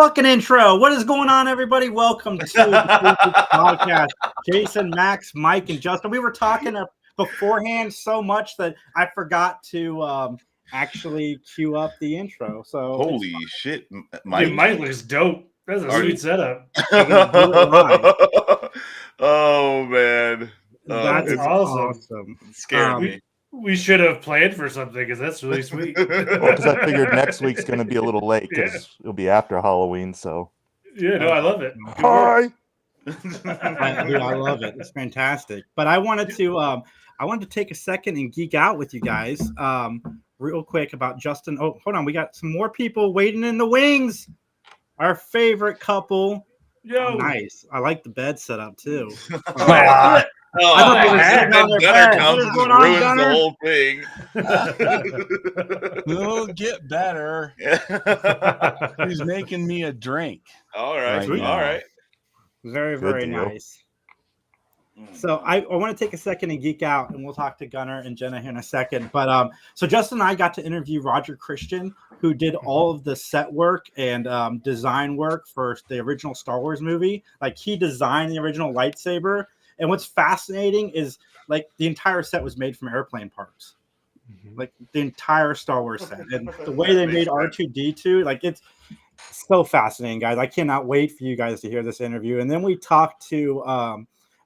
fucking intro. What is going on, everybody? Welcome to the Geeks Podcast. Jason, Max, Mike, and Justin. We were talking beforehand so much that I forgot to actually cue up the intro. So holy shit, Mike! Dude, Mike looks dope. That's a sweet setup. Oh man, that's awesome. It scared me. We should have planned for something because that's really sweet. Because I figured next week's going to be a little late because it'll be after Halloween. So yeah, no, I love it. Hi. I love it. It's fantastic. But I wanted to take a second and geek out with you guys, real quick about Justin. Oh, hold on, we got some more people waiting in the wings. Our favorite couple. Yo, nice. I like the bed setup too. Gunnar comes and ruins the whole thing. It'll get better. He's making me a drink. All right. Very, very nice. So I want to take a second and geek out, and we'll talk to Gunnar and Jenna here in a second. But so Justin and I got to interview Roger Christian, who did all of the set work and design work for the original Star Wars movie. Like, he designed the original lightsaber. And what's fascinating is, like, the entire set was made from airplane parts, like the entire Star Wars set, and the way they made R2-D2, like, it's so fascinating, guys. I cannot wait for you guys to hear this interview. And then we talked to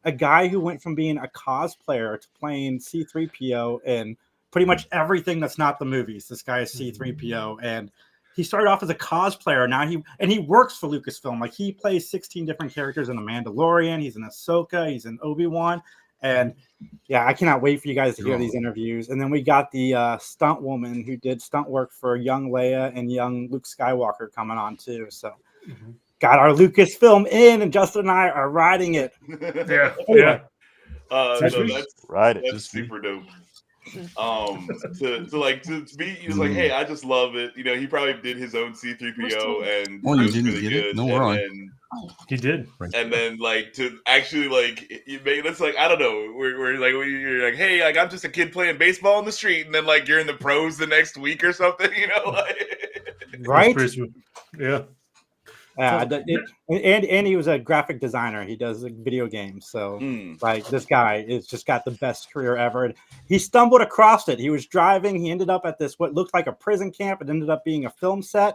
a guy who went from being a cosplayer to playing C-3PO and pretty much everything that's not the movies. This guy is C-3PO, and he started off as a cosplayer. Now he works for Lucasfilm. Like, he plays 16 different characters in The Mandalorian. He's in Ahsoka. He's in Obi-Wan. And yeah, I cannot wait for you guys to hear these interviews. And then we got the stunt woman who did stunt work for young Leia and young Luke Skywalker coming on too. So got our Lucasfilm in, and Justin and I are riding it. Yeah. That's super dope. To be, he was like, hey, I just love it. You know, he probably did his own C-3PO, and you didn't really get good. It? No, we're on. He did. And then, like, to actually, like, you made it's like, I don't know, we're like, you're like, hey, like, I'm just a kid playing baseball in the street, and then, like, you're in the pros the next week or something, you know, like, right? Yeah. And he was a graphic designer. He does video games. So like, this guy is just got the best career ever. And he stumbled across it. He was driving. He ended up at this, what looked like a prison camp. It ended up being a film set.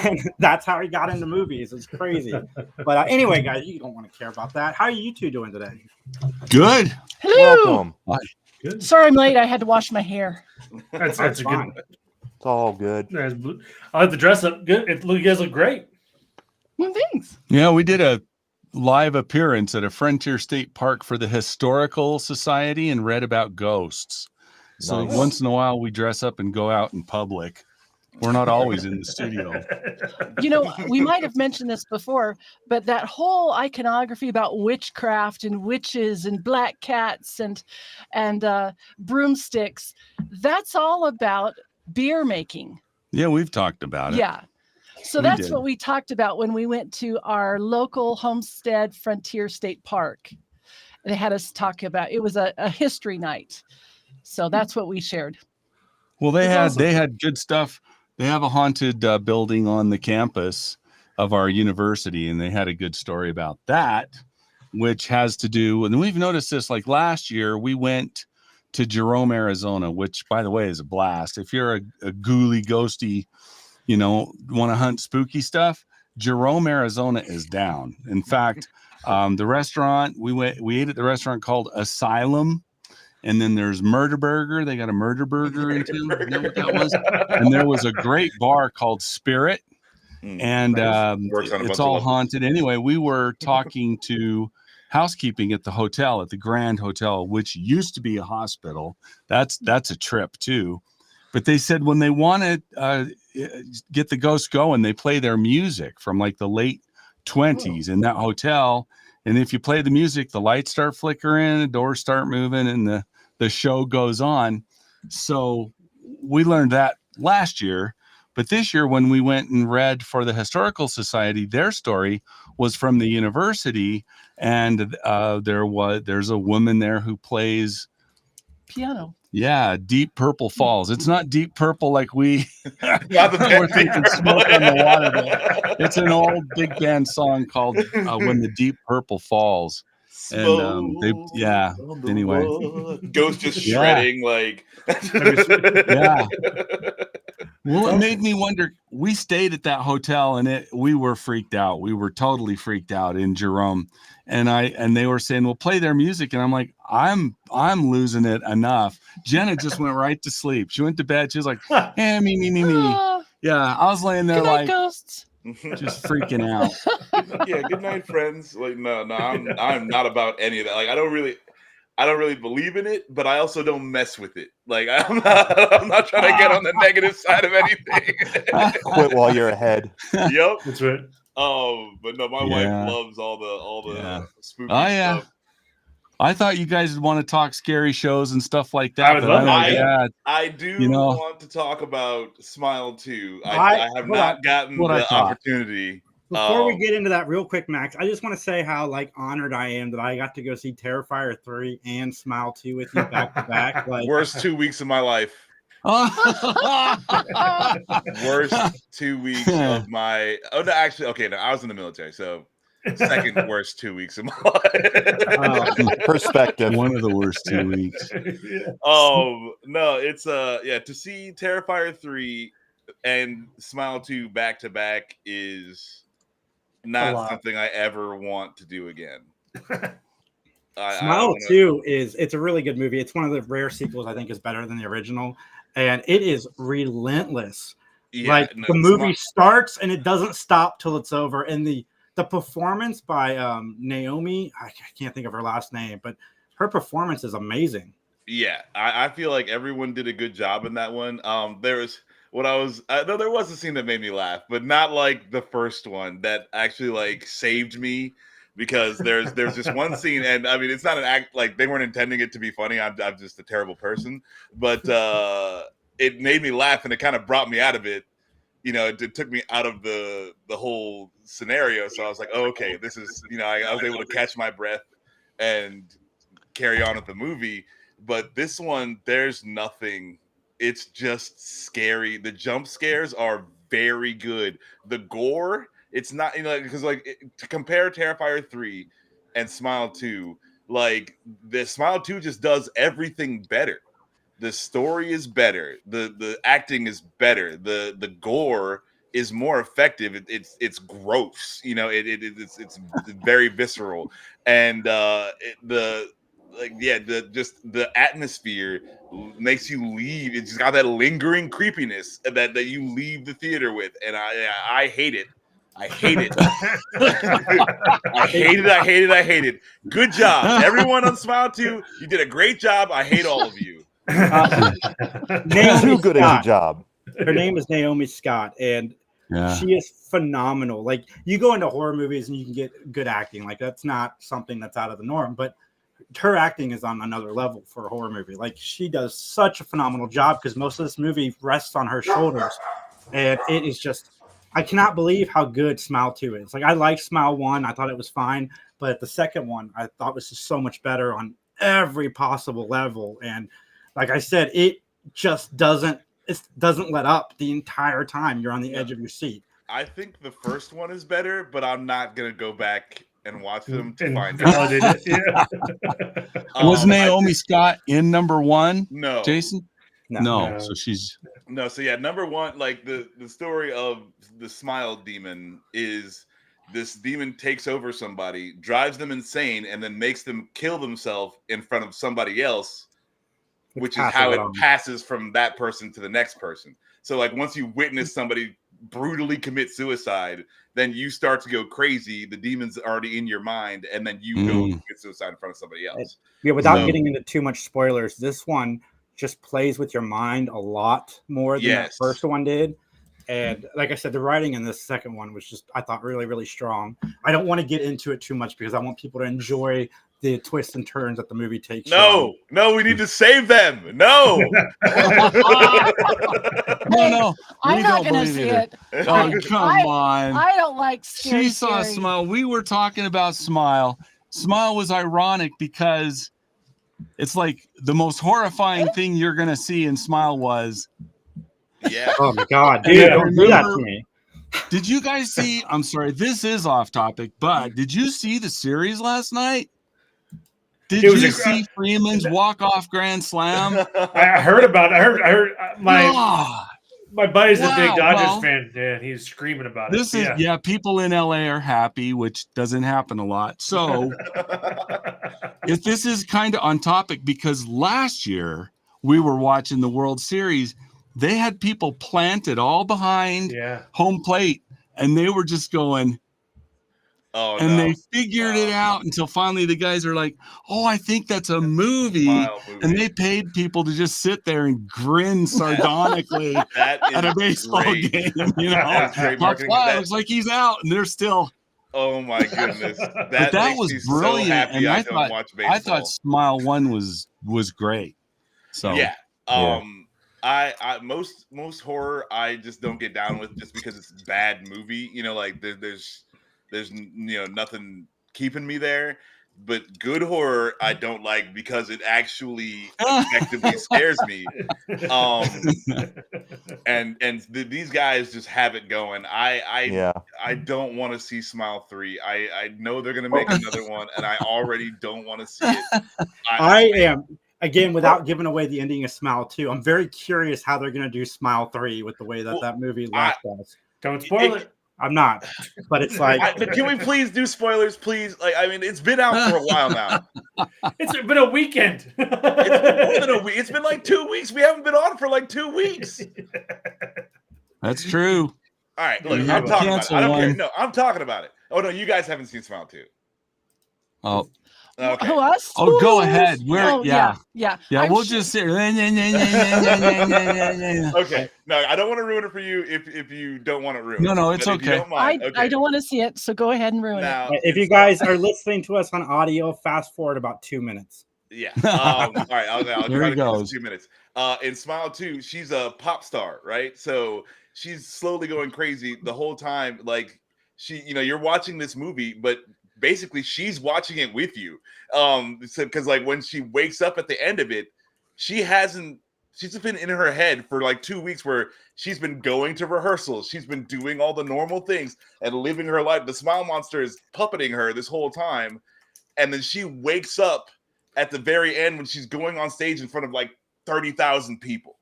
And that's how he got into movies. It's crazy. But anyway, guys, you don't want to care about that. How are you two doing today? Good. Hello. Welcome. Good. Sorry I'm late. I had to wash my hair. That's a good. It's all good. I like the dress up. Good. You guys look great. Well, thanks. Yeah, we did a live appearance at a Frontier State Park for the Historical Society and read about ghosts. So once in a while we dress up and go out in public. We're not always in the studio. You know, we might have mentioned this before, but that whole iconography about witchcraft and witches and black cats and broomsticks, that's all about beer making. Yeah, we've talked about it. Yeah. So that's what we talked about when we went to our local Homestead Frontier State Park. They had us talk about, it was a history night. So that's what we shared. Well, they had good stuff. They have a haunted building on the campus of our university, and they had a good story about that, which has to do, and we've noticed this, like last year, we went to Jerome, Arizona, which, by the way, is a blast. If you're a ghouly, ghosty, you know, want to hunt spooky stuff, Jerome, Arizona is down. In fact, the restaurant, we ate at the restaurant called Asylum. And then there's Murder Burger. They got a Murder Burger in town. You know what that was? And there was a great bar called Spirit. And it's all haunted. Anyway, we were talking to housekeeping at the hotel, at the Grand Hotel, which used to be a hospital. That's a trip too. But they said when they want to get the ghosts going, they play their music from like the late 20s in that hotel. And if you play the music, the lights start flickering, the doors start moving, and the show goes on. So we learned that last year. But this year, when we went and read for the Historical Society, their story was from the university. And there's a woman there who plays piano. Yeah, Deep Purple Falls. It's not Deep Purple like we Not the we're band thinking Smoke on the Water. But it's an old big band song called When the Deep Purple Falls. And anyway. Ghost just shredding like Yeah. Well, it made me wonder. We stayed at that hotel and we were freaked out. We were totally freaked out in Jerome. And they were saying, well, play their music. And I'm like, I'm losing it enough. Jenna just went right to sleep. She went to bed. She was like, me. Yeah. I was laying there Good night, like ghosts. just freaking out. Yeah, good night, friends. Like, no, I'm not about any of that. Like, I don't really believe in it, but I also don't mess with it. Like, I'm not trying to get on the negative side of anything. Quit while you're ahead. Yep. That's right. But no, my wife loves all the spooky stuff. I thought you guys would want to talk scary shows and stuff like that. I would love that. I do want to talk about Smile 2. I have not gotten the opportunity. Before we get into that real quick, Max, I just want to say how honored I am that I got to go see Terrifier 3 and Smile 2 with you back to back. Worst 2 weeks of my life. Worst 2 weeks of my I was in the military, so second worst 2 weeks of my life. Perspective. One of the worst 2 weeks. No, it's to see Terrifier 3 and Smile 2 back to back is not something I ever want to do again. Smile 2 it's a really good movie. It's one of the rare sequels I think is better than the original, and it is relentless. The movie starts and it doesn't stop till it's over. And the performance by Naomi, I can't think of her last name, but her performance is amazing. Yeah, I feel like everyone did a good job in that one. There was a scene that made me laugh, but not like the first one that actually saved me, because there's this one scene, and I mean it's not an act, like they weren't intending it to be funny. I'm just a terrible person, but it made me laugh and it kind of brought me out of it. It took me out of the whole scenario. So I was like, oh, okay, this is, I was able to catch my breath and carry on with the movie. But this one, there's nothing. It's just scary. The jump scares are very good. The gore, it's not, because to compare Terrifier 3 and Smile 2, the Smile 2 just does everything better. The story is better. The acting is better. The gore is more effective. It's gross. It's very visceral, and the atmosphere makes you leave. It's just got that lingering creepiness that you leave the theater with, and I hate it. I hate it. I hate it. Good job, everyone on Smile 2. You did a great job. I hate all of you. Too good at your job. Her name is Naomi Scott, and she is phenomenal. You go into horror movies and you can get good acting. That's not something that's out of the norm, but her acting is on another level for a horror movie. She does such a phenomenal job because most of this movie rests on her shoulders, and it is just, I cannot believe how good Smile 2 is. I liked Smile 1. I thought it was fine, but the second one I thought was just so much better on every possible level. And like I said, it just doesn't let up the entire time. You're on the edge of your seat. I think the first one is better, but I'm not going to go back and watch them to find out. Was Naomi Scott in number 1? No. Jason? No. So she's... No, so yeah, number 1, the story of the Smile demon is this demon takes over somebody, drives them insane, and then makes them kill themselves in front of somebody else, which is how it passes from that person to the next person. So once you witness somebody brutally commit suicide, then you start to go crazy. The demon's already in your mind, and then you go commit suicide in front of somebody else. Yeah, without getting into too much spoilers, this one just plays with your mind a lot more than that first one did. And like I said, the writing in this second one was just, I thought, really, really strong. I don't want to get into it too much because I want people to enjoy the twists and turns that the movie takes. No, we need to save them. No. No. I'm not going to see it. Oh, come on. I don't like scary. She saw Smile. We were talking about Smile. Smile was ironic because it's like the most horrifying thing you're gonna see in Smile was. Yeah. Oh my God, dude! Yeah, Don't do that to me. Did you guys see? I'm sorry, this is off topic, but did you see the series last night? Did you see Freeman's walk-off grand slam? I heard about it. I heard God. my buddy's a big Wow, Dodgers well, fan, and he's screaming about it. This is people in LA are happy, which doesn't happen a lot. So if this is kind of on topic, because last year we were watching the World Series, they had people planted all behind home plate, and they were just going. Oh, and they figured it out until finally the guys are like, "Oh, I think that's a movie," and they paid people to just sit there and grin sardonically at a baseball game. You know, it's like he's out, and they're still. Oh my goodness, that was brilliant, so and I thought Smile 1 was great. So yeah. I most horror I just don't get down with just because it's a bad movie. You know, like there's nothing keeping me there. But good horror I don't like because it actually effectively scares me. These guys just have it going. I don't want to see Smile 3. I know they're gonna make another one, and I already don't want to see it. I am. Again, without giving away the ending of Smile 2, I'm very curious how they're going to do Smile 3 with the way that movie left us. Don't spoil it. I'm not, but it's like. But can we please do spoilers, please? Like, I mean, it's been out for a while now. It's been a weekend. It's been more than a week. It's been like 2 weeks. We haven't been on for like 2 weeks. That's true. All right, look, I'm talking about it. I don't care. No, I'm talking about it. Oh no, you guys haven't seen Smile 2. Oh. Okay. Who, us? Oh, go ahead. Yeah. We'll just say. Okay. No, I don't want to ruin it for you if you don't want to ruin it. No, it's okay. I don't want to see it, so go ahead and ruin it. If you guys are listening to us on audio, fast forward about 2 minutes. Yeah. All right. I'll There try he to goes. 2 minutes. In Smile 2, she's a pop star, right? So she's slowly going crazy the whole time. Like you're watching this movie, but basically she's watching it with you. Because like when she wakes up at the end of it, she's just been in her head for like 2 weeks where she's been going to rehearsals. She's been doing all the normal things and living her life. The Smile Monster is puppeting her this whole time. And then she wakes up at the very end when she's going on stage in front of like 30,000 people.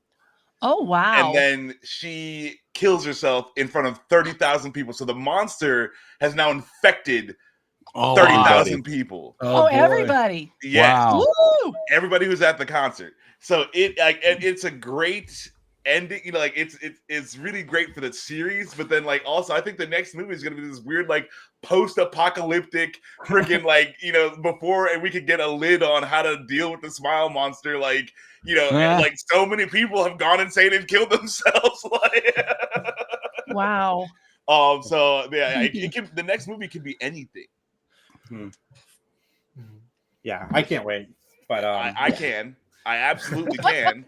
Oh, wow. And then she kills herself in front of 30,000 people. So the monster has now infected 30,000 people. Oh, everybody. Yeah. Wow. Woo! Everybody who's at the concert. So it's a great ending. You know, like it's really great for the series. But then like also I think the next movie is gonna be this weird like post-apocalyptic freaking like before and we could get a lid on how to deal with the Smile Monster. Like like so many people have gone insane and killed themselves. Like Wow. So yeah, the next movie could be anything. Yeah, I can't wait. But I can. I absolutely can.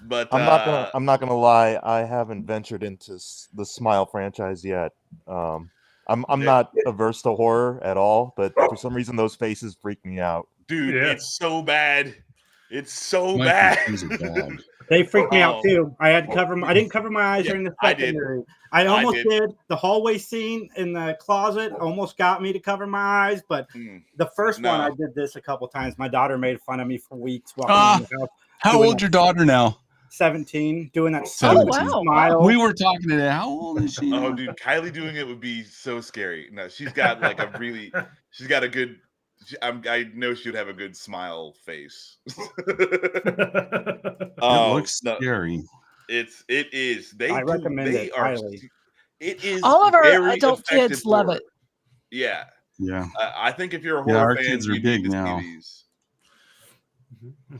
But I'm not gonna lie. I haven't ventured into the Smile franchise yet. I'm not averse to horror at all, but for some reason those faces freak me out. Dude, it's so bad. It's so bad. They freaked me out too. I didn't cover my eyes during the second movie. I almost did. The hallway scene in the closet almost got me to cover my eyes, but the first one I did this a couple times. My daughter made fun of me for weeks walking around the house. How old's your daughter now? 17, doing that smile. We were talking today. How old is she? Oh, dude, Kylie doing it would be so scary. No, she's got like she's got a good. I know she would have a good smile face. It looks scary. It is. I recommend it highly. It is. All of our adult kids love it. Yeah. Yeah. I think if you're a horror our fan, kids are big now.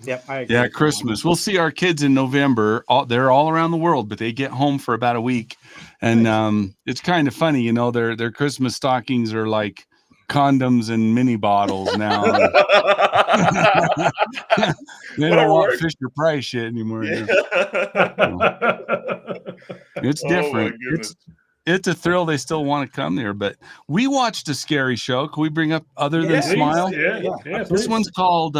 Yep. I agree. Yeah, Christmas. We'll see our kids in November. They're all around the world, but they get home for about a week, and it's kind of funny, Their Christmas stockings are like condoms and mini bottles now. They don't want Fisher Price shit anymore. Yeah. It's different. it's a thrill. They still want to come there. But we watched a scary show. Can we bring up other than Please. Smile? Yeah, This one's called.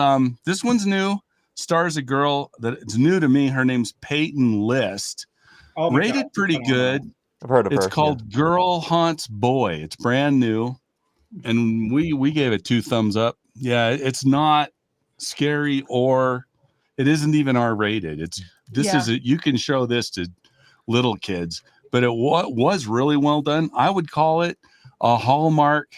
This one's new. Stars a girl that it's new to me. Her name's Peyton List. Oh my Rated God. pretty good. I've heard of It's her. called Girl Haunts Boy. It's brand new, and we gave it 2 thumbs up. Yeah, it's not scary, or it isn't even R-rated. You can show this to little kids, but it was really well done. I would call it a Hallmark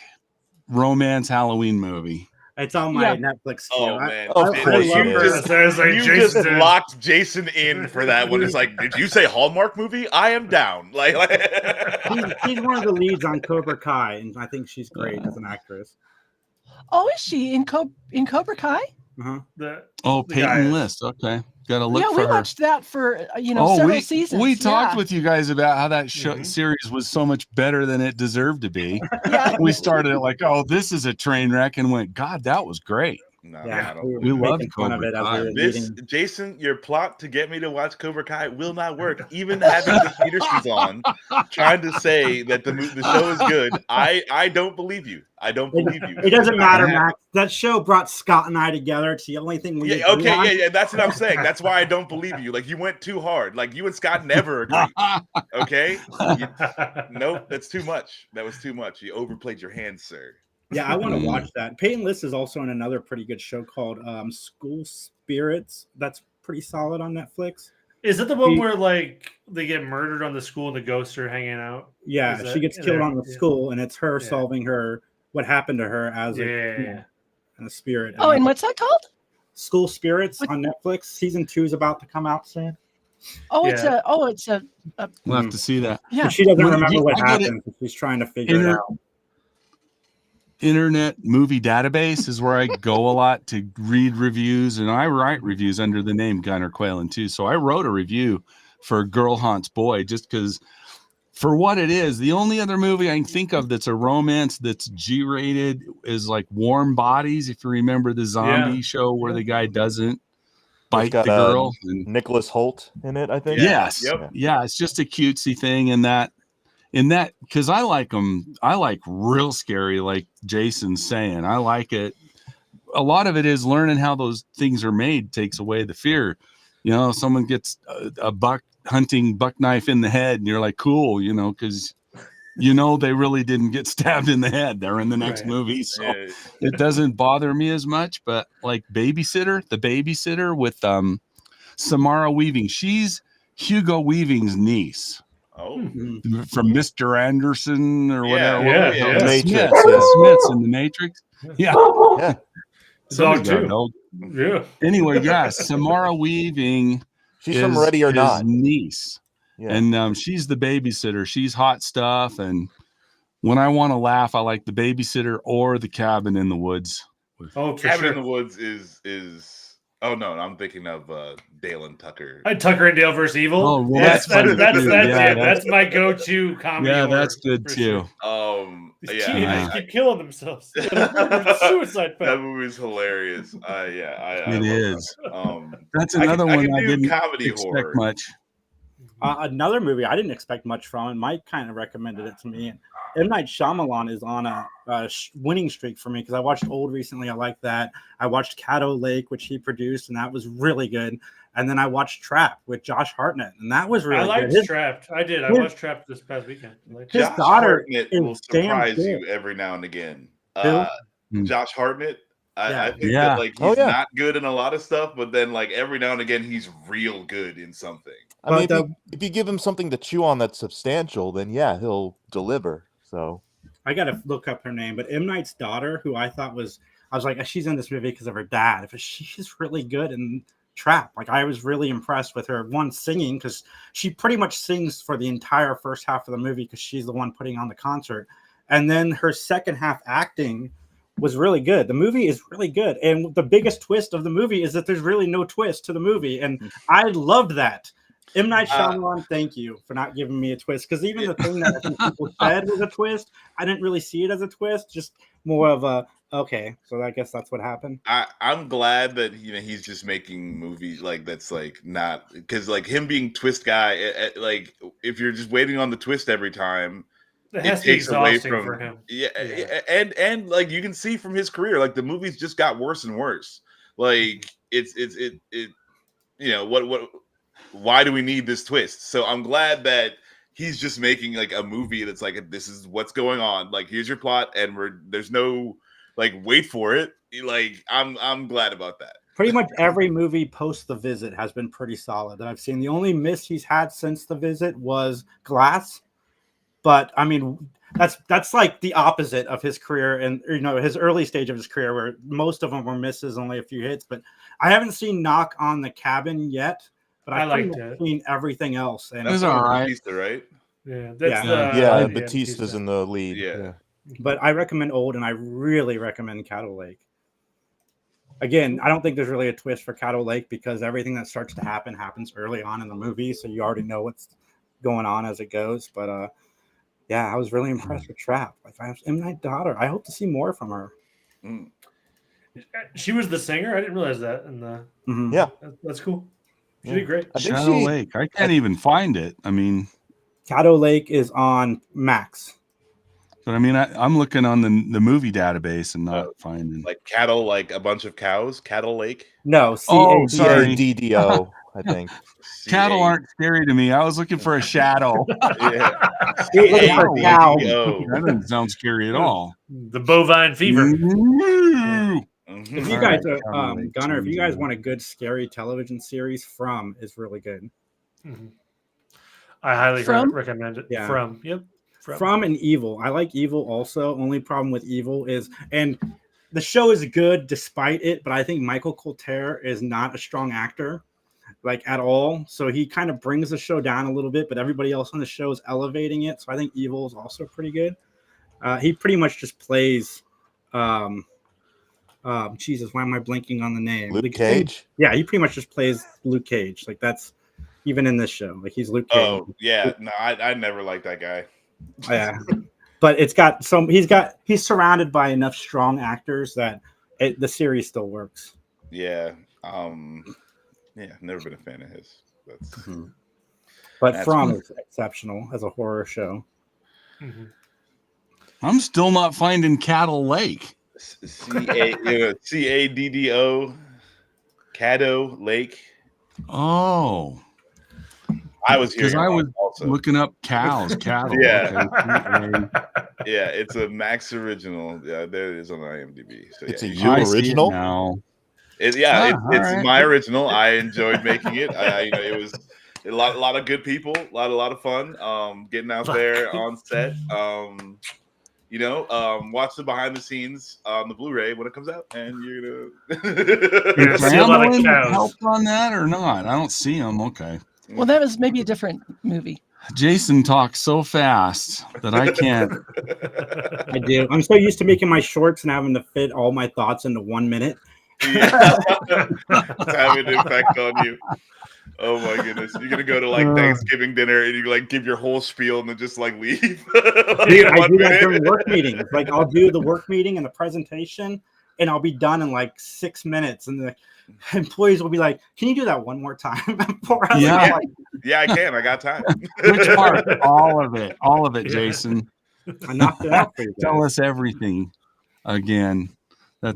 romance Halloween movie. It's on my Netflix queue. Oh man! Of course You just locked Jason in for that one. It's like, did you say Hallmark movie? I am down. Like she's one of the leads on Cobra Kai, and I think she's great as an actress. Oh, is she in Cobra Kai? Uh-huh. Peyton List. Okay, gotta look for her. We watched that for several seasons. We talked with you guys about how that series was so much better than it deserved to be. We started it like, oh, this is a train wreck, and went, God, that was great. No, we loved Cobra Kai. Jason, your plot to get me to watch Cobra Kai will not work. Even having the Petersons on, trying to say that the show is good, I don't believe you. I don't believe you. It doesn't matter, Max. That show brought Scott and I together. It's the only thing we. Yeah. That's what I'm saying. That's why I don't believe you. Like, you went too hard. Like, you and Scott never agree. Okay. Nope. That's too much. That was too much. You overplayed your hand, sir. Yeah, I want to watch that. Peyton List is also in another pretty good show called School Spirits. That's pretty solid on Netflix. Is it the one where like they get murdered on the school and the ghosts are hanging out? Yeah, she gets killed on the school, and it's her solving what happened to her as a spirit. Oh, and what's that called? School Spirits on Netflix. Season 2 is about to come out soon. Oh, it's a. We'll have to see that. Yeah, but she doesn't remember what happened. She's trying to figure it out. Internet Movie Database is where I go a lot to read reviews, and I write reviews under the name Gunnar Qualen too. So I wrote a review for Girl Haunts Boy just because, for what it is, the only other movie I can think of that's a romance that's G-rated is like Warm Bodies. If you remember the zombie show where the guy doesn't bite the girl, and Nicholas Hoult in it, I think. Yes, yeah, it's just a cutesy thing in that because I like them. I like real scary, like Jason's saying. I like it. A lot of it is learning how those things are made takes away the fear. Someone gets a hunting buck knife in the head, and you're like, cool, because they really didn't get stabbed in the head. They're in the next movie, so it doesn't bother me as much. But like the babysitter with Samara Weaving, she's Hugo Weaving's niece. Oh, from Mr. Anderson or whatever. The Matrix. Smith's in the Matrix. Yeah. Dog too. Yeah. Anyway, Samara Weaving. She's from Ready or Not. Niece. Yeah. And she's the babysitter. She's hot stuff. And when I want to laugh, I like the babysitter or the Cabin in the Woods. Oh, Cabin in the Woods is. Oh no, I'm thinking of Dale and Tucker. Tucker and Dale versus Evil. Oh, well, that's my go-to comedy. Yeah, that's good too. They keep killing themselves. Suicide. That movie's hilarious. It is. That's another one I didn't expect much. Another movie I didn't expect much from, and Mike kind of recommended it to me. M. Night Shyamalan is on a winning streak for me because I watched Old recently. I like that. I watched Caddo Lake, which he produced, and that was really good. And then I watched Trapped with Josh Hartnett, and that was really good. I liked Trapped. I did. I watched Trapped this past weekend. His daughter will surprise you every now and again. Josh Hartnett. I think that he's not good in a lot of stuff, but then like every now and again he's real good in something. I mean, if you give him something to chew on that's substantial, then he'll deliver. So I gotta look up her name, but M. Night's daughter, who I was like, she's in this movie because of her dad. But she's really good in Trap. Like, I was really impressed with her singing, because she pretty much sings for the entire first half of the movie because she's the one putting on the concert, and then her second half acting was really good. The movie is really good, and the biggest twist of the movie is that there's really no twist to the movie, and I loved that. M. Night Shyamalan, thank you for not giving me a twist, because even the thing that I think people said was a twist, I didn't really see it as a twist, just more of a Okay, so I guess that's what happened. I'm glad that he's just making movies like that's like not because like him being twist guy, like if you're just waiting on the twist every time, it takes away from for him. Yeah, and like you can see from his career, like the movies just got worse and worse. Like it what why do we need this twist? So I'm glad that he's just making like a movie that's like this is what's going on. Like here's your plot, and there's no like wait for it. Like I'm glad about that. Pretty much every movie post The Visit has been pretty solid that I've seen. The only miss he's had since The Visit was Glass, but I mean that's like the opposite of his career and his early stage of his career where most of them were misses, only a few hits. But I haven't seen Knock on the Cabin yet, but I liked it. Seen everything else, and it's all right. Batista, right? Yeah, Batista's in the lead. Yeah. But I recommend Old, and I really recommend Caddo Lake. Again, I don't think there's really a twist for Caddo Lake because everything that starts to happen happens early on in the movie, so you already know what's going on as it goes. But yeah, I was really impressed with Trap. Like I have M. Night daughter. I hope to see more from her. She was the singer. I didn't realize that. And yeah, that's cool. She did great. Shadow Lake. I can't even find it. I mean, Caddo Lake is on Max. But I mean, I'm looking on the movie database and not finding like cattle, like a bunch of cows. Cattle Lake. No, CADDO, I think. Cattle aren't scary to me. I was looking for a shadow. That doesn't sound scary at all. The bovine fever. If you guys, Gunnar, if you guys want a good scary television series, From is really good. I highly recommend it. Yeah. From and Evil. I like Evil also. Only problem with Evil is, and the show is good despite it, but I think Michael Coulter is not a strong actor, like at all. So he kind of brings the show down a little bit, but everybody else on the show is elevating it. So I think Evil is also pretty good. He pretty much just plays, Jesus, why am I blanking on the name? Luke Cage? Yeah, he pretty much just plays Luke Cage. Like that's even in this show. Like he's Luke Cage. Oh, yeah. No, I never liked that guy. Yeah, but he's surrounded by enough strong actors that the series still works. Yeah, never been a fan of his. But From is exceptional as a horror show. I'm still not finding Cattle Lake. CADDO, Caddo Lake. Oh. I was here. I was also looking up cattle. Yeah. Yeah, it's a Max original. Yeah, there it is on IMDb. So, it's a original now. It's my original. I enjoyed making it. It was a lot of good people, a lot of fun. Getting out there on set. Watch the behind the scenes on the Blu-ray when it comes out, and you're gonna see a lot of cows. Helped on that or not? I don't see them. Okay. Well, that was maybe a different movie. Jason talks so fast that I can't. I do. I'm so used to making my shorts and having to fit all my thoughts into 1 minute. Yeah. It's having an effect on you. Oh my goodness. You're going to go to like Thanksgiving dinner and you like give your whole spiel and then just like leave. Dude, I do that during work meetings. Like I'll do the work meeting and the presentation and I'll be done in like 6 minutes. And the employees will be like, can you do that one more time? Yeah, I can. I got time. Which part? All of it, Jason. I knocked it out for you guys. Tell us everything again. I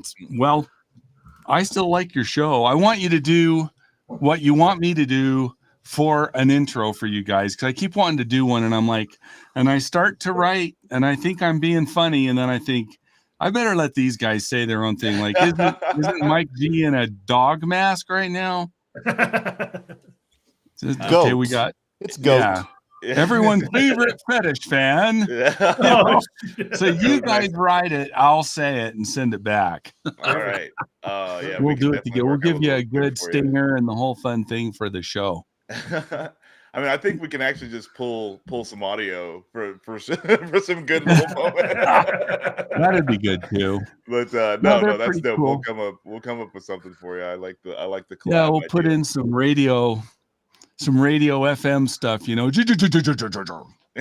still like your show. I want you to do what you want me to do for an intro for you guys, because I keep wanting to do one, and I'm like, and I start to write, and I think I'm being funny, and then I think, I better let these guys say their own thing. Like, isn't Mike G in a dog mask right now? Okay, we got it's goat. Yeah. Everyone's favorite fetish fan. Yeah. So you guys write it, I'll say it and send it back. All right. Yeah, we'll do it together. We'll give you a good stinger and the whole fun thing for the show. I mean, I think we can actually just pull some audio for some good little moment. That'd be good too. But no, that's dope. Cool. We'll come up with something for you. I like the collab. Yeah, we'll put in some radio FM stuff,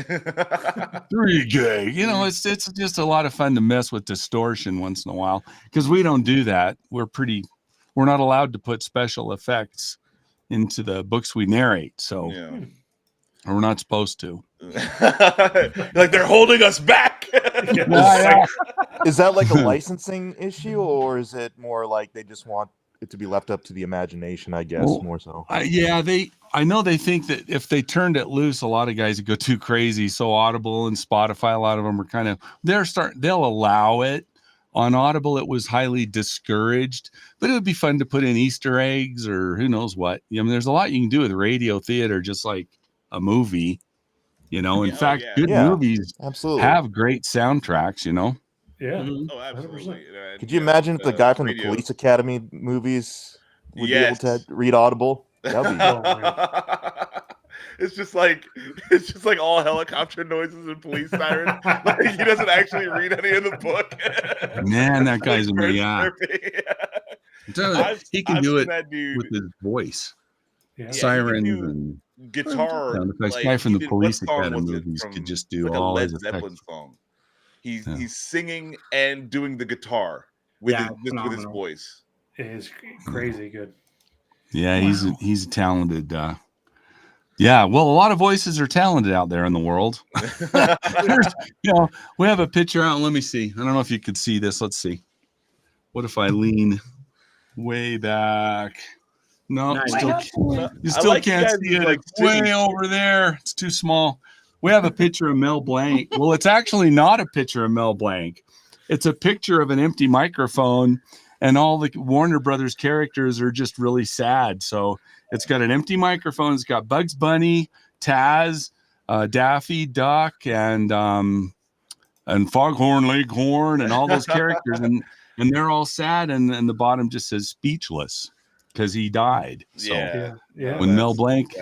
3K. You know, it's just a lot of fun to mess with distortion once in a while because we don't do that. We're not allowed to put special effects into the books we narrate, so we're not supposed to. Like they're holding us back. Is that like a licensing issue, or is it more like they just want it to be left up to the imagination? I guess more so. I know they think that if they turned it loose, a lot of guys would go too crazy. So Audible and Spotify, a lot of them are kind of they'll allow it. On Audible, it was highly discouraged, but it would be fun to put in Easter eggs or who knows what. I mean, there's a lot you can do with radio theater, just like a movie. You know, in fact, good movies absolutely have great soundtracks. You know. Yeah. Oh, absolutely. Could you imagine if the guy from the Police Academy movies would be able to read Audible? That'd be It's just like all helicopter noises and police sirens. Like he doesn't actually read any of the book. Man, that guy's amazing. He can do it with his voice. Yeah. Sirens and guitar. The guy from the Police Academy movies could just do all Led his Zeppelin song. He's singing and doing the guitar with his voice. It is crazy good. Yeah, he's a talented. Yeah, well, a lot of voices are talented out there in the world. We have a picture out. Let me see. I don't know if you could see this. Let's see. What if I lean way back? No, Nice. you still can't see it. Like it's way over there. It's too small. We have a picture of Mel Blanc. Well, it's actually not a picture of Mel Blanc. It's a picture of an empty microphone, and all the Warner Brothers characters are just really sad. So it's got an empty microphone. It's got Bugs Bunny, Taz, Daffy Duck, and Foghorn Leghorn, and all those characters, and they're all sad. And the bottom just says speechless because he died. So when Mel Blanc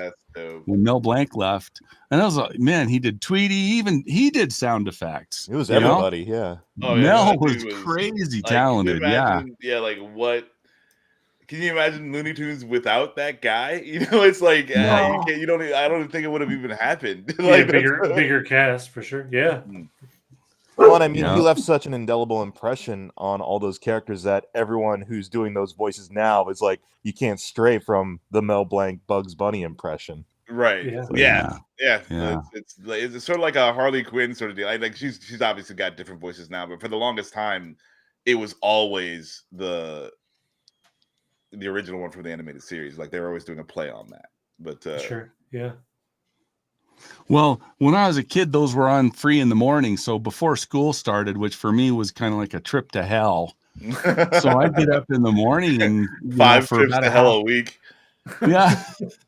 left, and I was like, man, he did Tweety. He did sound effects. It was everybody, Mel was crazy talented. Like what? Can you imagine Looney Tunes without that guy? You know, it's like I don't think it would have even happened. Like bigger cast for sure. Yeah. Well, and I mean, he left such an indelible impression on all those characters that everyone who's doing those voices now is like, you can't stray from the Mel Blanc Bugs Bunny impression. Right. Yeah. It's sort of like a Harley Quinn sort of deal. Like she's obviously got different voices now, but for the longest time, it was always the original one from the animated series. Like they were always doing a play on that. But sure, yeah. Well, when I was a kid, those were on free in the morning. So before school started, which for me was kind of like a trip to hell. So I'd get up in the morning and 5 trips to hell a week. Yeah.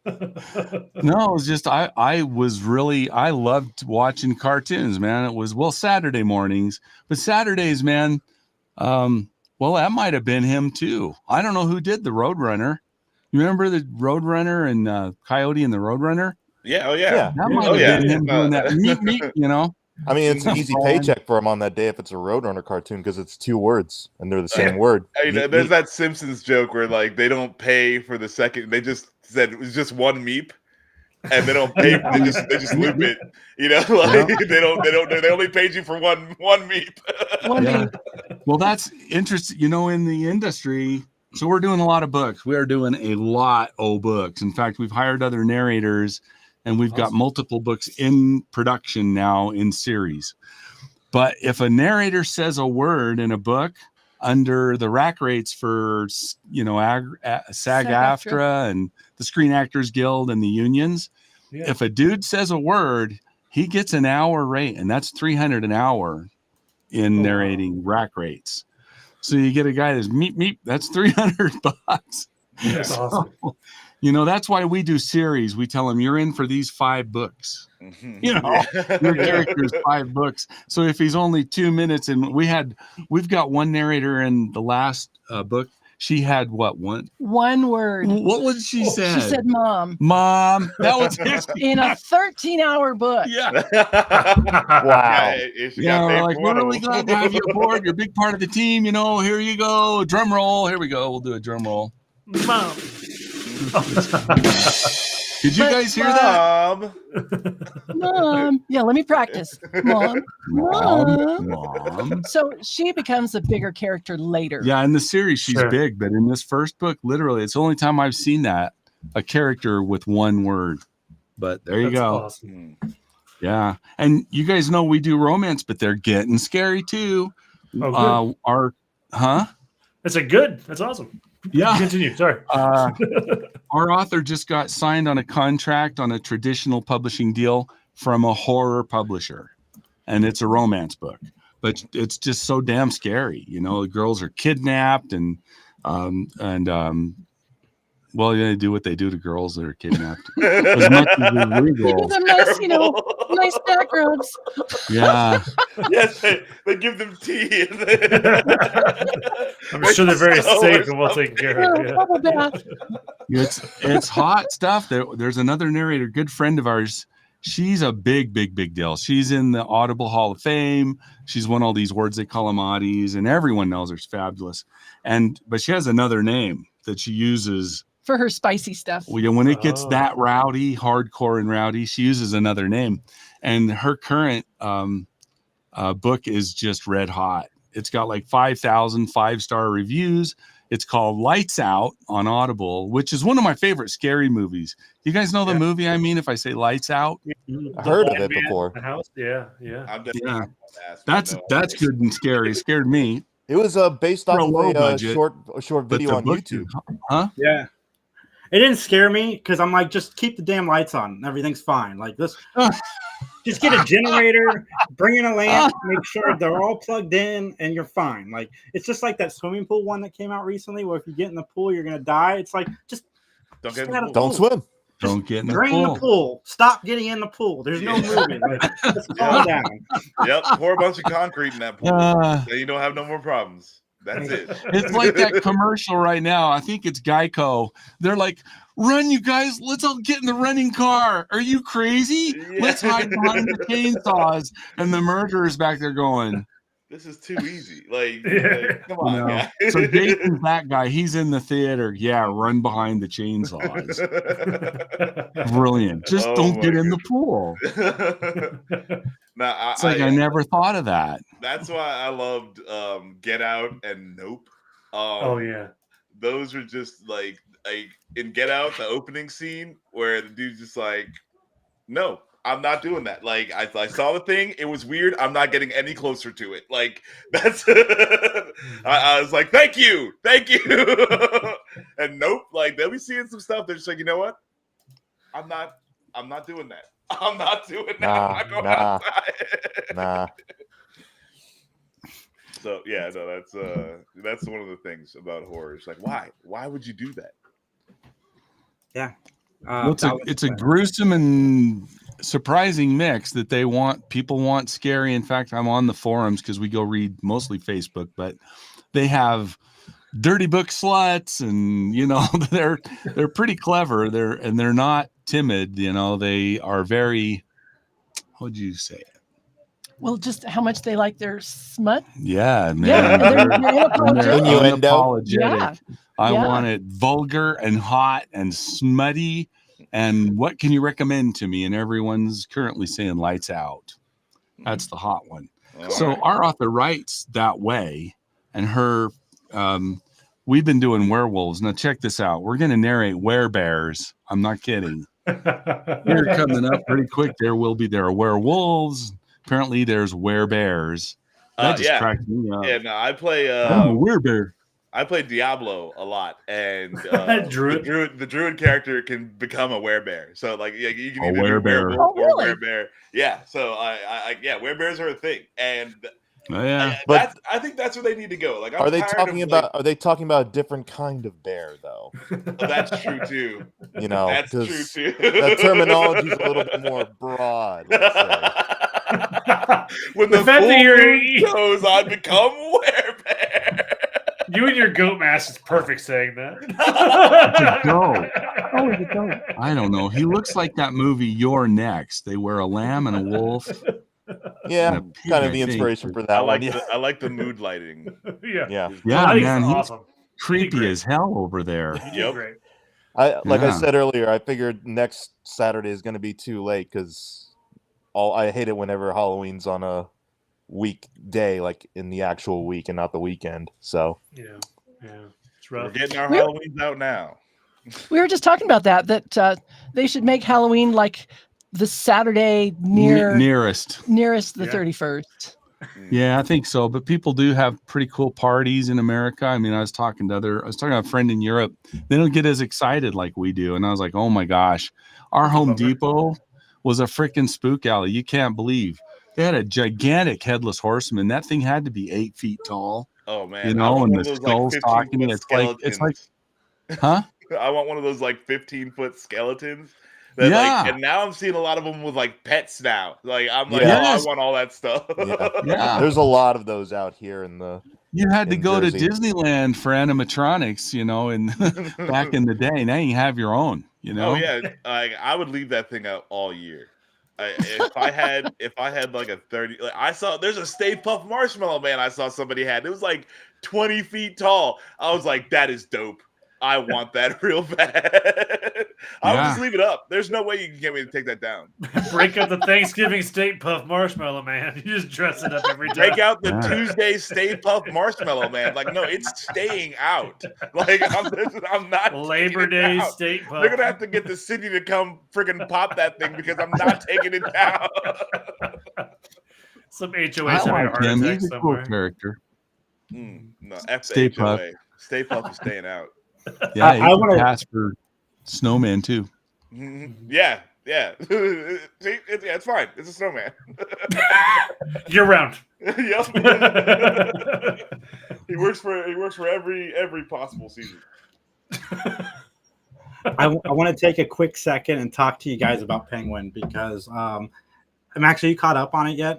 No, it was just I loved watching cartoons, man. It was Saturday mornings, but Saturdays, man, that might have been him too. I don't know who did the Roadrunner. You remember the Roadrunner and Coyote and the Roadrunner? Yeah, yeah. That might have been him doing that. Meep, you know. I mean, it's an easy paycheck for him on that day if it's a Roadrunner cartoon because it's 2 words and they're the same word. I mean, there's that Simpsons joke where like they don't pay for the second. They just said it was just one meep, and they don't pay. They just loop it. You know, like they only paid you for one meep. Well, that's interesting. You know, in the industry. So we're doing a lot of books. We are doing a lot of books. In fact, we've hired other narrators. And we've got multiple books in production now in series. But if a narrator says a word in a book under the rack rates for, SAG-AFTRA and the Screen Actors Guild and the unions, if a dude says a word, he gets an hour rate, and that's $300 an hour in narrating rack rates. So you get a guy that's meep, that's $300. That's awesome. That's why we do series. We tell them you're in for these 5 books. Mm-hmm. Your character's 5 books. So if he's only 2 minutes, and we've got one narrator in the last book. She had what one word. What was she said? She said, "Mom." Mom. That was in a 13-hour book. Yeah. Wow. Yeah, like we're really glad to have you aboard. You're a big part of the team. Here you go. Drum roll. Here we go. We'll do a drum roll. Mom. Did you guys hear that? Mom. Yeah, let me practice. Mom. Mom. So she becomes a bigger character later. Yeah, in the series she's Sure. big, but in this first book, literally, it's the only time I've seen that a character with one word. But there you That's go. awesome. Yeah, and you guys know we do romance, but they're getting scary too. Oh, good. That's awesome. Yeah. Continue. Sorry. Our author just got signed on a contract on a traditional publishing deal from a horror publisher, and it's a romance book, but it's just so damn scary. You know, the girls are kidnapped well, they do what they do to girls that are kidnapped. As much as they do Give girls. them nice back rubs. Yeah. Yes, they give them tea. I'm sure they're very safe and well taken care of. Yeah. Bubble bath. It's hot stuff. There's another narrator, good friend of ours. She's a big deal. She's in the Audible Hall of Fame. She's won all these awards. They call them Audis, and everyone knows her. She's fabulous. But she has another name that she uses For her spicy stuff. when it gets that rowdy, hardcore and rowdy. She uses another name, and her current book is just red hot. It's got like 5,000 5-star reviews. It's called Lights Out on Audible, which is one of my favorite scary movies. You guys know the movie I mean if I say Lights Out? I heard of it before. The house? Yeah. I'm definitely That's good and scary. It scared me. It was based off For a low of a budget, short But video the on book- YouTube. Huh? Yeah. It didn't scare me because I'm like, just keep the damn lights on. Everything's fine. Like this, just get a generator, bring in a lamp, make sure they're all plugged in, and you're fine. Like it's just like that swimming pool one that came out recently, where if you get in the pool, you're gonna die. It's like just Don't get in out the of pool. Don't swim. Don't get in the drain pool. the pool. Stop getting in the pool. There's no movement. Like, just calm down. Yep, pour a bunch of concrete in that pool. Uh, Then you don't have no more problems. That's it. It's like that commercial right now. I think it's Geico. They're like, run, you guys. Let's all get in the running car. Are you crazy? Yeah. Let's hide behind the chainsaws. And the murderer's back there going, This is too easy. Like come you on, know. guys. So Jason's that guy. He's in the theater. Yeah, run behind the chainsaws. Brilliant. Just Oh don't my get in the pool. Now, It's like I never thought of that. that's why I loved Get Out and Nope. Oh yeah. Those are just like in Get Out, the opening scene where the dude's just like, no, I'm not doing that. Like I saw the thing, it was weird. I'm not getting any closer to it. Like that's I was like, thank you. And Nope, like they'll be seeing some stuff. They're just like, you know what? I'm not doing that. I'm not doing that. I'm not going outside. Nah. So yeah, no, that's one of the things about horror. It's like, why would you do that? Yeah. Well, it's a gruesome and surprising mix that people want scary. In fact, I'm on the forums because we go read mostly Facebook, but they have dirty book sluts, and they're pretty clever. They're not timid. They are very. How would you say it? Well, just how much they like their smut. Yeah, man. Yeah, they're Innuendo. Yeah. I Yeah. want it vulgar and hot and smutty. And what can you recommend to me? And everyone's currently saying Lights Out. That's the hot one. So our author writes that way, and we've been doing werewolves. Now check this out. We're going to narrate werebears. I'm not kidding. You're coming up pretty quick. There are werewolves. Apparently there's werebears. That just cracked me up. Yeah, no, I play I'm a werebear. I play Diablo a lot, and Druid. the druid character can become a werebear. So like, yeah, you can either werebear. be a werewolf Oh, or really? a werebear. Yeah. So werebears are a thing, and Oh, yeah. But- I think that's where they need to go. Like, Are they talking about a different kind of bear though? That's true too. That's true 'cause too. that terminology is a little bit more broad. Let's say. When The the fact that you're- full moon goes, I become werebear. You and your goat mask is perfect saying that. Goat. I don't know. He looks like that movie You're Next. They wear a lamb and a wolf. Yeah, And a pig, kind of I the think. inspiration for I that like one. Yeah. I like the mood lighting. Yeah. Yeah. Yeah, I think man. it's He's awesome. creepy great. as hell over there. You did Yep. great. Like I said earlier, I figured next Saturday is going to be too late because I hate it whenever Halloween's on a weekday, like in the actual week and not the weekend. So yeah, it's We're rough. getting our Halloweens out now. We were just talking about that they should make Halloween like the Saturday nearest the 31st. Yeah, I think so. But people do have pretty cool parties in America. I mean, I was talking to a friend in Europe. They don't get as excited like we do. And I was like, oh my gosh, our Home Depot was a freaking spook alley. You can't believe they had a gigantic headless horseman. That thing had to be 8 feet tall. Oh man, you know, and the skull's talking. It's like, huh? I want one of those like 15-foot skeletons. And now I'm seeing a lot of them with like pets now. Like I'm like, I want all that stuff. Yeah. There's a lot of those out here in the. You had to go Jersey. to Disneyland for animatronics, you know, and back in the day. Now you have your own, you know. Oh yeah, I would leave that thing out all year. If I had like a 30, I saw there's a Stay Puft Marshmallow Man. I saw somebody had. It was like 20 feet tall. I was like, that is dope. I want that real bad. I would just leave it up. There's no way you can get me to take that down. Break up the Thanksgiving Stay Puft Marshmallow Man. You just dress it up every time. Break out the Tuesday Stay Puft Marshmallow Man. Like, no, it's staying out. Like, I'm not. Labor Day Stay Puft. They're gonna have to get the city to come freaking pop that thing because I'm not taking it down. Some HOA I having a like heart him. attack He's a cool somewhere. character. No, F Stay the HOA. Puft. Stay Puft is staying out. Yeah, I want to pass for Snowman too. Yeah. See, it's fine. It's a snowman. Year round. Yep. He works for every possible season. I want to take a quick second and talk to you guys about Penguin because I'm actually caught up on it yet.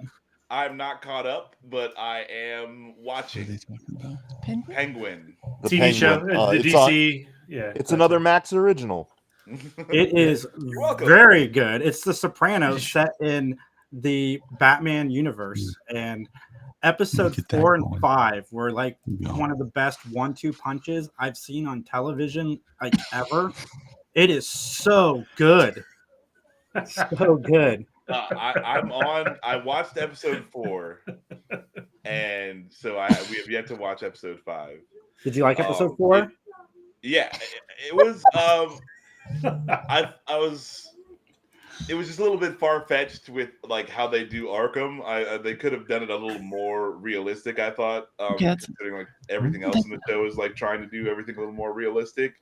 I'm not caught up, but I am watching. What are they talking about? Penguin? The TV show, Penguin. the It's DC. It's another Max original. It is very good. It's The Sopranos set in the Batman universe, and episode 4 and 5 were like one of the best 1-2 punches I've seen on television like ever. It is so good, so good. I watched episode 4, and so we have yet to watch episode 5. Did you like episode 4? It was. It was just a little bit far-fetched with like how they do Arkham. They could have done it a little more realistic, I thought. Considering like everything else in the show is like trying to do everything a little more realistic.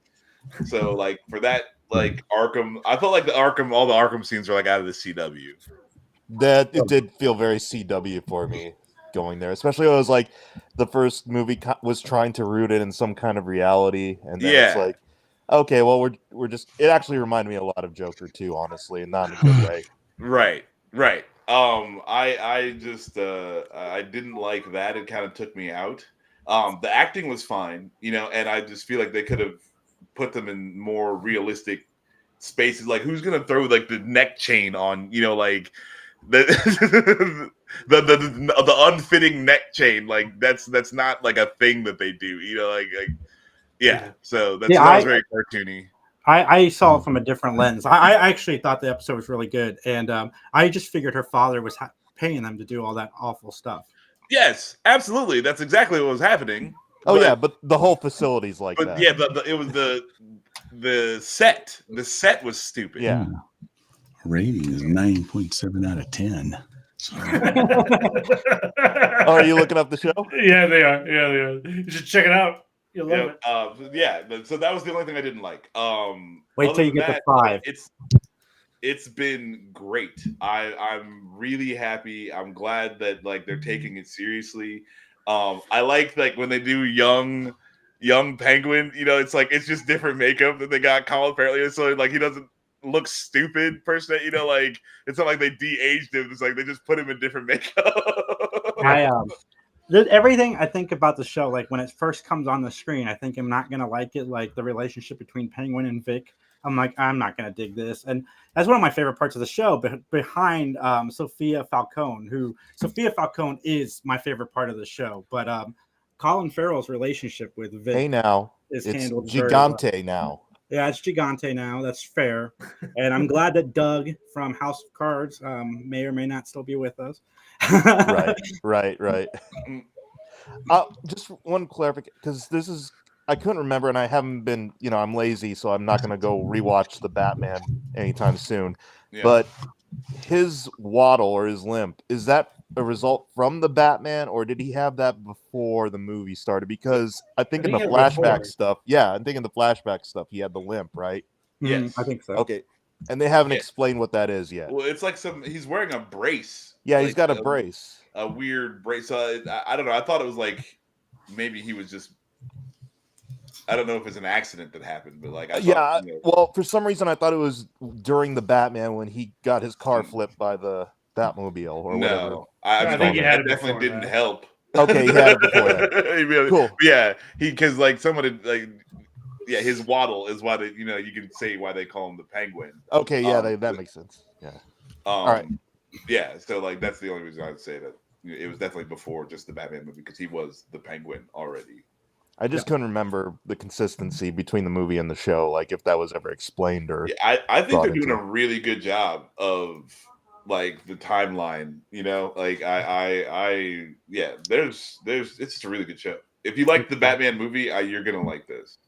So like for that, like Arkham, I felt like all the Arkham scenes are like out of the CW. That it did feel very CW for me going there, especially when it was like the first movie was trying to root it in some kind of reality, and then it's like, okay, well we're just. It actually reminded me a lot of Joker too, honestly, and not in a good way. Right. I just I didn't like that. It kind of took me out. The acting was fine, you know, and I just feel like they could have put them in more realistic spaces. Like, who's gonna throw like the neck chain on, you know, like the unfitting neck chain? Like that's not like a thing that they do, you know, like yeah. So that was very cartoony. I saw it from a different lens. I actually thought the episode was really good, and I just figured her father was paying them to do all that awful stuff. Yes, absolutely. That's exactly what was happening. But the whole facility's like that. Yeah, but it was the set. The set was stupid. Yeah. Rating is 9.7 out of 10. So. Are you looking up the show? Yeah, they are. Yeah, they are. You should check it out. You'll love it. So that was the only thing I didn't like. Wait till you get to 5. It's been great. I'm really happy. I'm glad that like they're taking it seriously. I like when they do young Penguin, you know, it's like it's just different makeup that they got Colin apparently, so like he doesn't look stupid per se, you know, like it's not like they de-aged him. It's like they just put him in different makeup. Everything I think about the show, like when it first comes on the screen, I think I'm not gonna like it. Like the relationship between Penguin and Vic, I'm like, I'm not gonna dig this, and that's one of my favorite parts of the show. Behind Sophia Falcone, Sophia Falcone is my favorite part of the show, but Colin Farrell's relationship with Vic it's handled Gigante now. Yeah, it's Gigante now. That's fair. And I'm glad that Doug from House of Cards may or may not still be with us. Right. Just one clarification, because I couldn't remember, and I haven't been, I'm lazy, so I'm not going to go rewatch the Batman anytime soon. Yeah. But his waddle or his limp, is that a result from the Batman, or did he have that before the movie started? Because I think in the flashback stuff, he had the limp, right? Yes, I think so. Okay, and they haven't explained what that is yet. Well, it's like he's wearing a brace. Yeah, he's got a brace. A weird brace. I don't know. I thought it was like maybe he was just. I don't know if it's an accident that happened, but like, well, for some reason I thought it was during the Batman when he got his car flipped by the Batmobile or whatever. I think he had it definitely didn't help. Okay, he had it before that. Cool. Yeah, because like someone had his waddle is why you can say why they call him the Penguin. Okay, yeah, that makes sense. Yeah. All right. Yeah, so like that's the only reason I'd say that it was definitely before just the Batman movie because he was the Penguin already. I just couldn't remember the consistency between the movie and the show, like if that was ever explained or. Yeah, I think they're doing a really good job of like the timeline. Like there's it's just a really good show. If you like the Batman movie, you're gonna like this.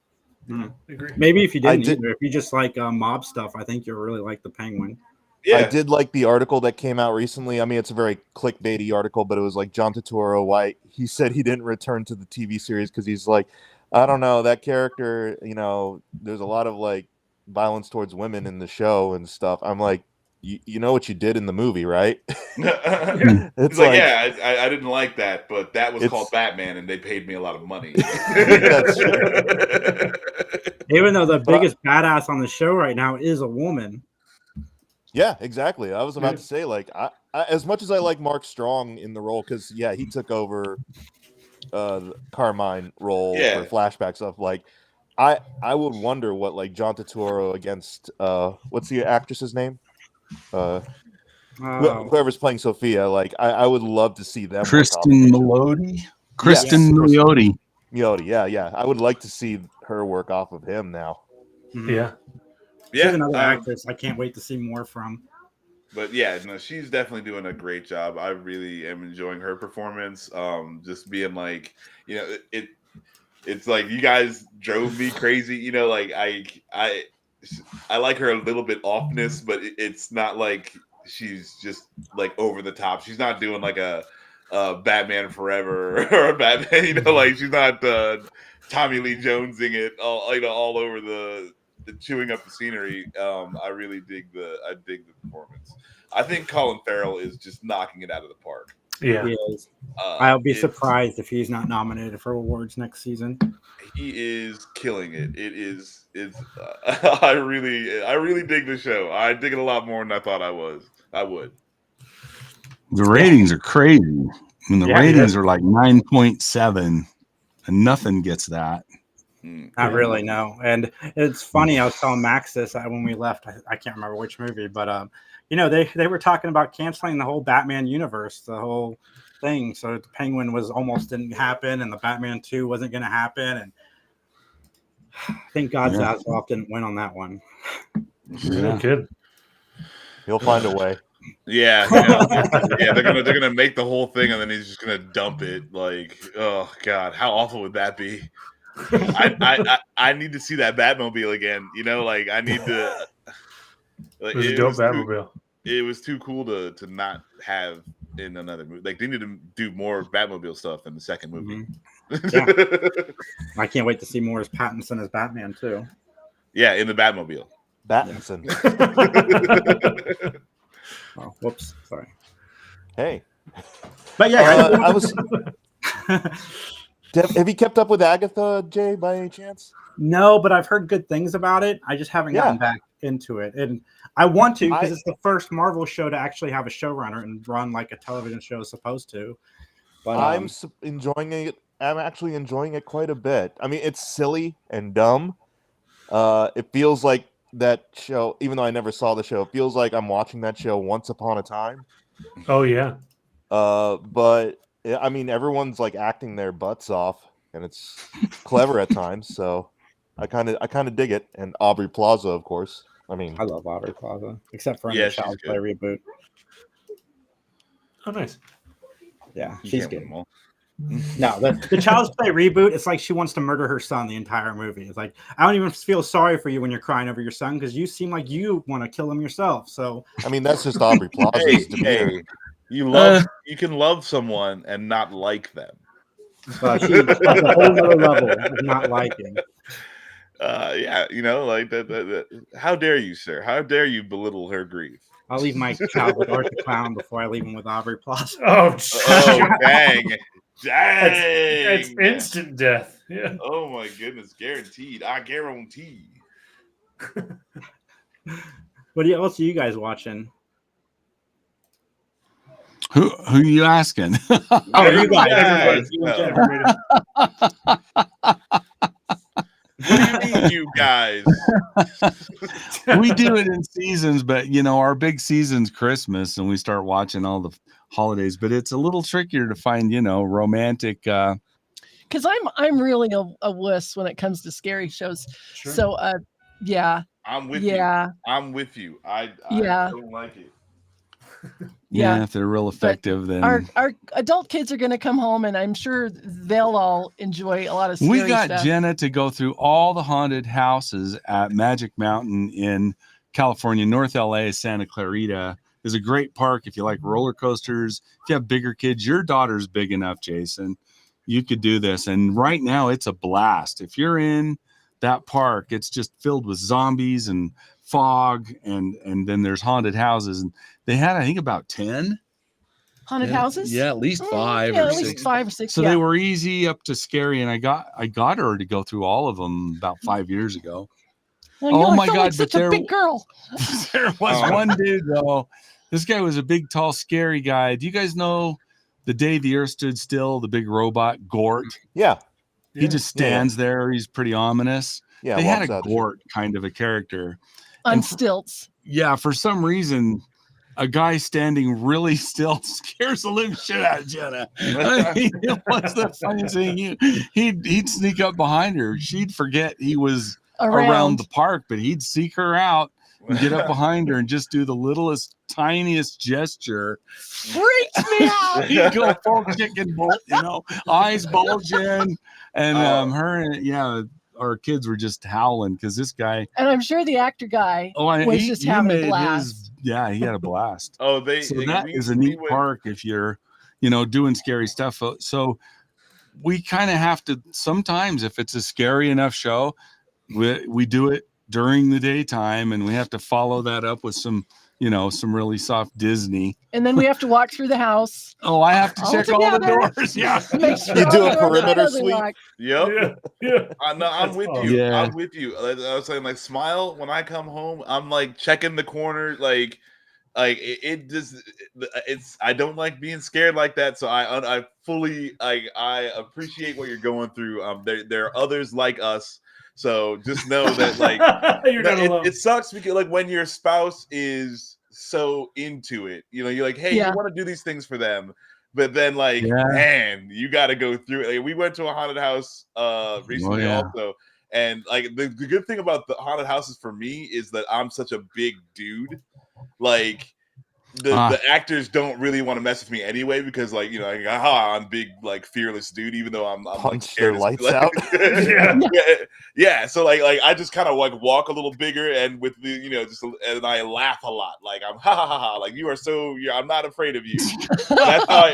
Agree. Maybe if you didn't either, if you just like mob stuff, I think you'll really like the Penguin. Yeah. I did like the article that came out recently. I mean, it's a very clickbaity article, but it was like John Turturro, why he said he didn't return to the TV series because he's like, I don't know, that character, there's a lot of like violence towards women in the show and stuff. I'm like, you know what you did in the movie, right? It's like, I didn't like that, but that was called Batman and they paid me a lot of money. That's true. Even though the biggest badass on the show right now is a woman. Yeah, exactly. I was about to say, like, I as much as I like Mark Strong in the role, because he took over the Carmine role for flashback stuff. Like, I would wonder what like John Turturro against what's the actress's name? Whoever's playing Sophia. Like, I would love to see them. Kristen Milioti. Milioti. Yeah. I would like to see her work off of him now. Yeah. She's another actress I can't wait to see more from. But she's definitely doing a great job. I really am enjoying her performance. Just being like, it's like you guys drove me crazy. Like I like her a little bit offness, but it's not like she's just like over the top. She's not doing like a Batman Forever or a Batman. Like she's not Tommy Lee Jonesing it all over the chewing up the scenery. I really dig the performance. I think Colin Farrell is just knocking it out of the park. Yeah, he is. I'll be surprised if he's not nominated for awards next season. He is killing it. I really dig the show. I dig it a lot more than I thought I would. The ratings are crazy. I mean, the ratings are like 9.7, and nothing gets that. Not really, no. And it's funny. I was telling Max this when we left. I can't remember which movie, but they were talking about canceling the whole Batman universe, the whole thing. So the Penguin didn't happen, and the Batman 2 wasn't going to happen. And thank God Zaslav didn't win on that one. Yeah, good. He'll find a way. Yeah, they're gonna make the whole thing, and then he's just gonna dump it. Like, oh God, how awful would that be? I need to see that Batmobile again. Like I need to. Like, it was a dope Batmobile. It was too cool to not have in another movie. Like they need to do more Batmobile stuff in the second movie. I can't wait to see more as Pattinson as Batman too. Yeah, in the Batmobile. Battinson. Oh, whoops! Sorry. Hey, but I was. Have you kept up with Agatha, Jay, by any chance? No, but I've heard good things about it. I just haven't gotten back into it, and I want to because it's the first Marvel show to actually have a showrunner and run like a television show is supposed to. But I'm enjoying it. I'm actually enjoying it quite a bit. I mean, it's silly and dumb. It feels like that show, even though I never saw the show, it feels like I'm watching that show once upon a time. Oh yeah. But I mean, everyone's like acting their butts off, and it's clever at times. So I kind of dig it. And Aubrey Plaza, of course. I mean, I love Aubrey Plaza, except for in the Child's Play reboot. Oh, nice. Yeah, she's good. No, the Child's Play reboot, it's like she wants to murder her son the entire movie. It's like, I don't even feel sorry for you when you're crying over your son because you seem like you want to kill him yourself. So I mean, that's just Aubrey Plaza's demeanor. You can love someone and not like them. But she's at a whole other level of not liking. Yeah, like that. How dare you, sir? How dare you belittle her grief? I'll leave my child with Art the Clown before I leave him with Aubrey Plaza. Oh, dang. It's instant death. Yeah. Oh my goodness, guaranteed. I guarantee. What else are you guys watching? Who are you asking? Oh, you guys. What do you mean, you guys? We do it in seasons, but our big season's Christmas, and we start watching all the holidays. But it's a little trickier to find, romantic. Because I'm really a wuss when it comes to scary shows. Sure. So, yeah. I'm with you. I'm with you. I don't like it. Yeah, if they're real effective, then our adult kids are going to come home, and I'm sure they'll all enjoy a lot of scary stuff. We got stuff. Jenna to go through all the haunted houses at Magic Mountain in California. North LA, Santa Clarita is a great park if you like roller coasters. If you have bigger kids, your daughter's big enough, Jason, you could do this. And right now, it's a blast. If you're in that park, it's just filled with zombies and fog, and then there's haunted houses, and they had, I think, about 10 haunted houses. Yeah, at least 5 or or 6. At least 5 or 6. So they were easy up to scary, and I got her to go through all of them about 5 years ago. Oh my God! Like such a big girl. There was one dude though. This guy was a big, tall, scary guy. Do you guys know The Day the Earth Stood Still? The big robot Gort. Yeah. He just stands there. He's pretty ominous. Yeah, they had a Gort kind of a character. On stilts. Yeah, for some reason, a guy standing really still scares the living shit out of Jenna. I mean, what's the funniest thing? He'd sneak up behind her. She'd forget he was around the park, but he'd seek her out and get up behind her and just do the littlest, tiniest gesture. Freaks me out. He'd go full chicken, eyes bulging, and our kids were just howling because this guy, and I'm sure the actor guy was just having a blast. He had a blast. That is a neat park if you're, doing scary stuff. So we kind of have to sometimes, if it's a scary enough show, we do it during the daytime, and we have to follow that up with some really soft Disney. And then we have to walk through the house. Oh, I have to check all the doors. Yeah. Sure you do a perimeter sweep. Yep. Yeah. I'm with you. Yeah. I'm with you. I was saying, like, Smile, when I come home, I'm like checking the corner, like it's I don't like being scared like that. So I fully I appreciate what you're going through. There are others like us. So just know that, like, it sucks because, like, when your spouse is so into it, you're like, hey, you want to do these things for them, but then, like, man, you got to go through it. Like, we went to a haunted house recently also, and like the good thing about the haunted houses for me is that I'm such a big dude, like. The actors don't really want to mess with me anyway because, like, I'm big, like, fearless dude, even though I'm punch their lights out. yeah. So like I just kind of like walk a little bigger and with the and I laugh a lot. Like, I'm ha ha ha ha. Like, you are so. I'm not afraid of you. That's how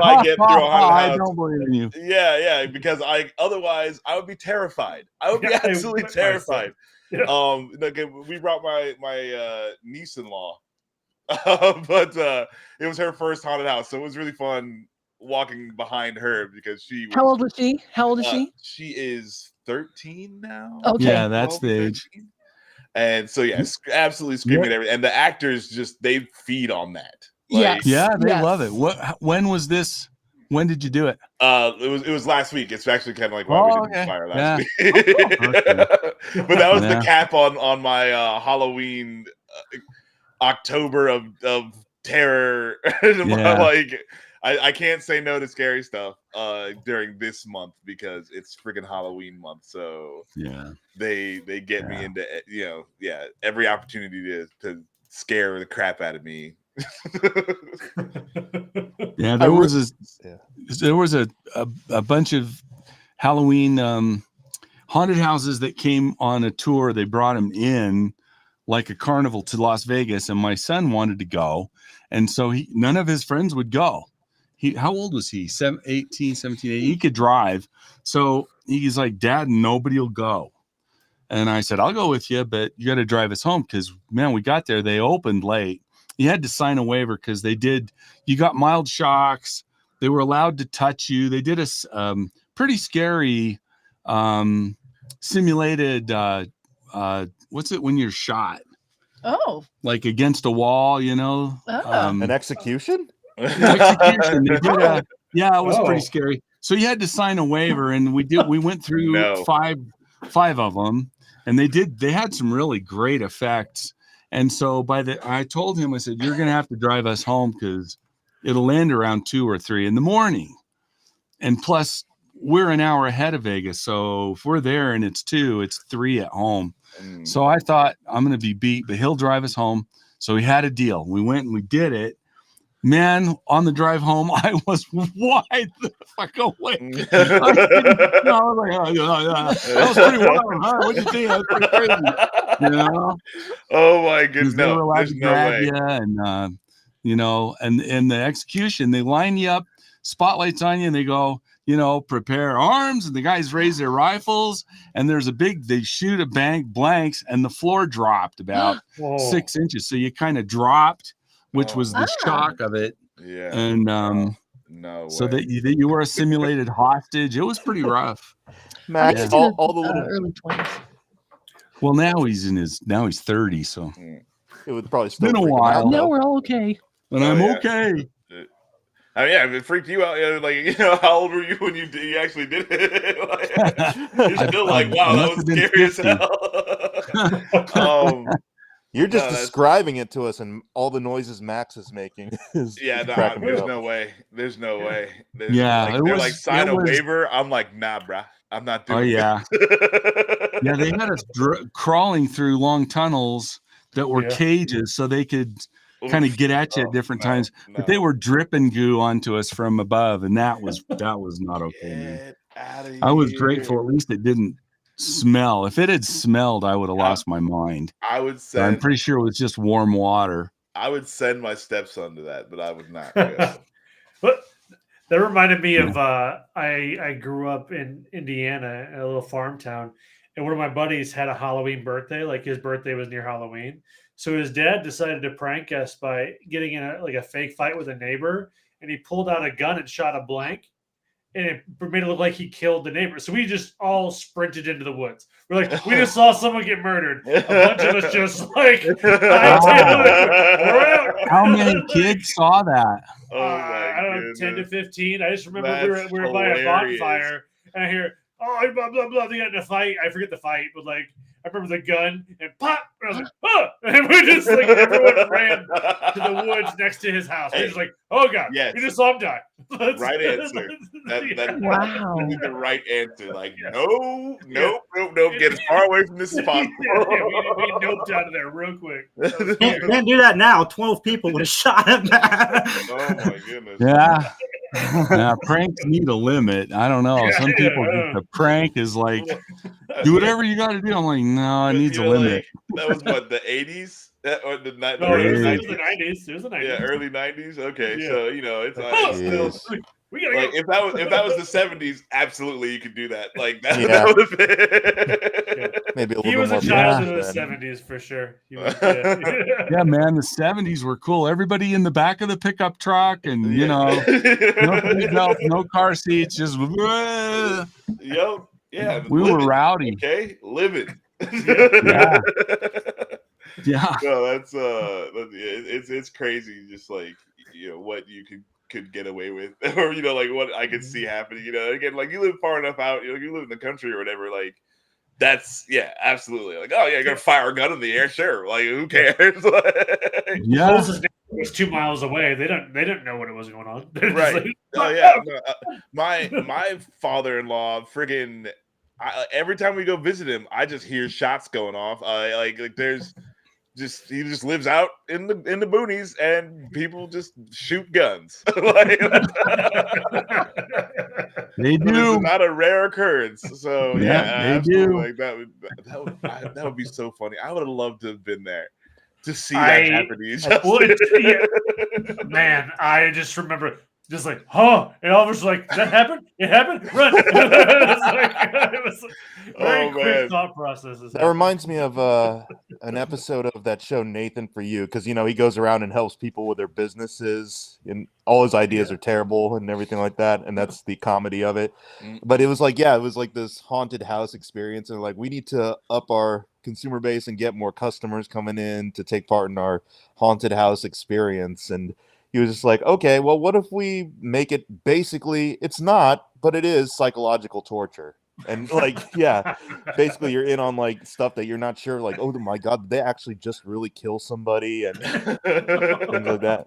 I get through a haunted house. I don't believe in you. Yeah. Because otherwise I would be terrified. I would be absolutely terrified. Yeah. We brought my niece-in-law, but it was her first haunted house, so it was really fun walking behind her because she was. How old was she? How old is she? She is 13 now. Okay. Yeah, that's the age. And so absolutely screaming at everything, and the actors they feed on that. Like, they love it. When was this? When did you do it? It was last week. It's actually kind of like why we did fire last week. But that was the cap on my Halloween October of terror. Like, I can't say no to scary stuff during this month because it's freaking Halloween month. So they get me into every opportunity to scare the crap out of me. Yeah, there was a bunch of Halloween haunted houses that came on a tour. They brought them in like a carnival to Las Vegas, and my son wanted to go, and so none of his friends would go. How old was he? 18, 17, 18. He could drive, so he's like, Dad, nobody will go. And I said, I'll go with you, but you got to drive us home because, man, we got there. They opened late. You had to sign a waiver because you got mild shocks. They were allowed to touch you. They did a pretty scary simulated, what's it when you're shot? Oh. Like against a wall, an execution? Execution. They did it was pretty scary. So you had to sign a waiver, and we went through five of them, and they had some really great effects. And so I told him, I said, you're going to have to drive us home because it'll end around 2 or 3 in the morning. And plus we're an hour ahead of Vegas. So if we're there and it's 2, it's 3 at home. So I thought I'm going to be beat, but he'll drive us home. So we had a deal. We went and we did it. Man, on the drive home, I was wide the fuck awake. I was like, that was pretty wild, huh? What'd you think? That was pretty crazy. Oh my goodness. They were allowed There's to no grab way. you, and in the execution, they line you up, spotlights on you, and they go, prepare arms, and the guys raise their rifles, and they shoot a blanks, and the floor dropped about 6 inches. So you kind of dropped, which was the shock of it. Yeah. And no so way. that you were a simulated hostage. It was pretty rough. Max, all the little early 20s. Well, now he's 30, so it would probably still been a freak him while. out, No, we're all okay. And I'm okay. I mean, it freaked you out. Like, how old were you when you actually did it? Like, you're still like, wow, that was scary as hell. You're just describing it to us, and all the noises Max is making is cracking me there's up. no way. There's no way. They're like, sign a waiver. I'm like, nah, bruh. I'm not doing it. Yeah, they had us crawling through long tunnels that were cages so they could kind of get at you at different times. But they were dripping goo onto us from above, and that was not okay, man. I was grateful at least it didn't smell. If it had smelled, I would have lost my mind. I'm pretty sure it was just warm water. I would send my stepson to that, but I would not go. But that reminded me of I grew up in Indiana, in a little farm town, and one of my buddies had a Halloween birthday. Like his birthday was near Halloween, so his dad decided to prank us by getting in a fake fight with a neighbor, and he pulled out a gun and shot a blank. And it made it look like he killed the neighbor. So we just all sprinted into the woods. We're like, we just saw someone get murdered. A bunch of us just like, how many kids saw that? I don't know, 10 to 15. I just remember we were by a bonfire, and I hear, blah, blah, blah. They got in a fight. I forget the fight, but like, I remember the gun and pop. And I was like, oh! And we just like, everyone ran to the woods next to his house. We're just like, oh God, we just saw him die. Right answer. Wow. That's the right answer. Like, nope. Get as far away from this as possible. we noped out of there real quick. Can't do that now. 12 people would have shot him. Oh my goodness. Yeah. Pranks need a limit. I don't know. Some people think the prank is like, do whatever you got to do. I'm like, no, it needs a limit. That was what, the 80s? Or the 90s? No, it was the 90s. It was the 90s. Yeah, early 90s. Okay, so it's still. We gotta like go. if that was the 70s, absolutely you could do that. Like that would have been. Maybe a little he was more a child in the then. 70s for sure. Yeah, man, the 70s were cool. Everybody in the back of the pickup truck, and no seatbelts, no car seats, just. Yo, yeah, we were rowdy. Okay, living. Yeah. No, that's it's crazy. Just like what you could get away with, or like what I could see happening. Again, like you live far enough out, you live in the country or whatever. Like that's absolutely. Like, oh yeah, you're gonna fire a gun in the air, sure. Like who cares? Pulls his It was 2 miles away. They didn't know what it was going on. Right. Oh yeah. No, my father-in-law friggin' every time we go visit him, I just hear shots going off. Like there's just he just lives out in the boonies and people just shoot guns. Like, they do. It's not a rare occurrence. So yeah, they do. Like that would be so funny. I would have loved to have been there to see that happen to each other. Man, I just remember just like, and all of us like, that happened? It happened? Run! It was very quick thought processes. That reminds me of an episode of that show Nathan For You, because he goes around and helps people with their businesses, and all his ideas are terrible and everything like that, and that's the comedy of it. But it was like, it was like this haunted house experience, and like, we need to up our consumer base and get more customers coming in to take part in our haunted house experience. And he was just like, okay, well, what if we make it basically, it's not, but it is psychological torture. And like, basically you're in on like stuff that you're not sure, like, oh my God, did they actually just really kill somebody and things like that.